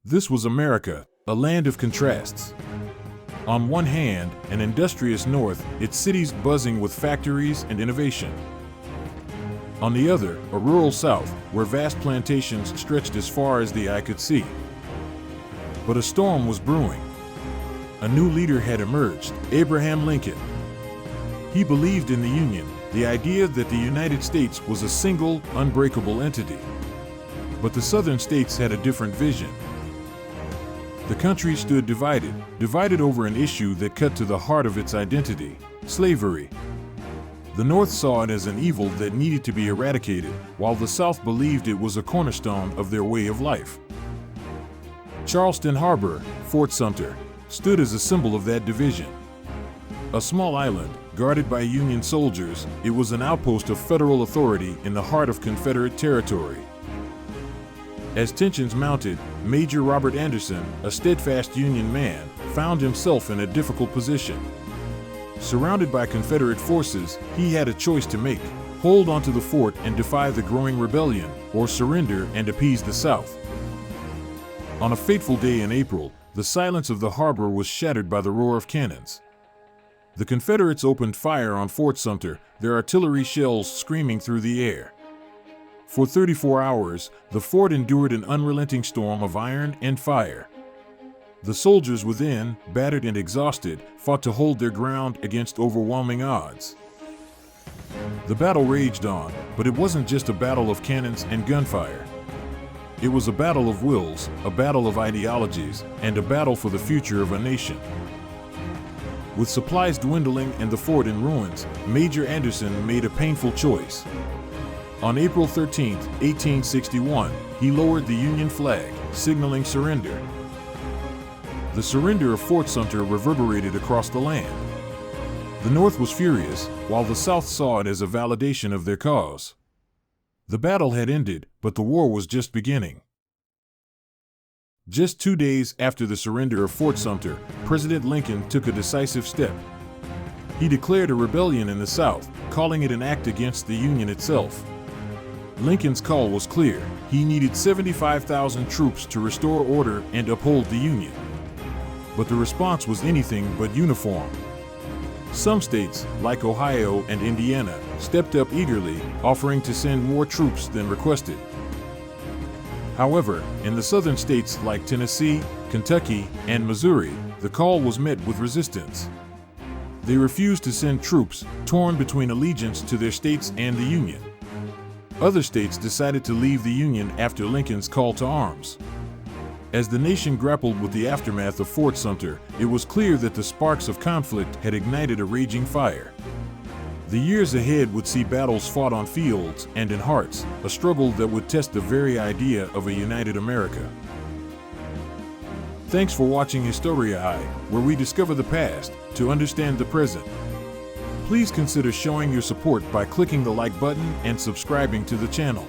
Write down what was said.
This was America, a land of contrasts. On one hand, an industrious north, its cities buzzing with factories and innovation. On the other, a rural south, where vast plantations stretched as far as the eye could see. But a storm was brewing. A new leader had emerged, Abraham Lincoln. He believed in the Union, the idea that the United States was a single, unbreakable entity. But the southern states had a different vision. The country stood divided over an issue that cut to the heart of its identity: slavery. The North saw it as an evil that needed to be eradicated, while the South believed it was a cornerstone of their way of life. Charleston Harbor, Fort Sumter, stood as a symbol of that division. A small island, guarded by Union soldiers, it was an outpost of federal authority in the heart of Confederate territory. As tensions mounted, Major Robert Anderson, a steadfast Union man, found himself in a difficult position. Surrounded by Confederate forces, he had a choice to make: hold onto the fort and defy the growing rebellion, or surrender and appease the South. On a fateful day in April, the silence of the harbor was shattered by the roar of cannons. The Confederates opened fire on Fort Sumter, their artillery shells screaming through the air. For 34 hours, the fort endured an unrelenting storm of iron and fire. The soldiers within, battered and exhausted, fought to hold their ground against overwhelming odds. The battle raged on, but it wasn't just a battle of cannons and gunfire. It was a battle of wills, a battle of ideologies, and a battle for the future of a nation. With supplies dwindling and the fort in ruins, Major Anderson made a painful choice. On April 13, 1861, he lowered the Union flag, signaling surrender. The surrender of Fort Sumter reverberated across the land. The North was furious, while the South saw it as a validation of their cause. The battle had ended, but the war was just beginning. Just 2 days after the surrender of Fort Sumter, President Lincoln took a decisive step. He declared a rebellion in the South, calling it an act against the Union itself. Lincoln's call was clear: he needed 75,000 troops to restore order and uphold the Union. But the response was anything but uniform. Some states, like Ohio and Indiana, stepped up eagerly, offering to send more troops than requested. However, in the southern states like Tennessee, Kentucky, and Missouri, the call was met with resistance. They refused to send troops, torn between allegiance to their states and the Union. Other states decided to leave the Union after Lincoln's call to arms. As the nation grappled with the aftermath of Fort Sumter, it was clear that the sparks of conflict had ignited a raging fire. The years ahead would see battles fought on fields and in hearts, a struggle that would test the very idea of a united America. Thanks for watching Historia I, where we discover the past to understand the present. Please consider showing your support by clicking the like button and subscribing to the channel.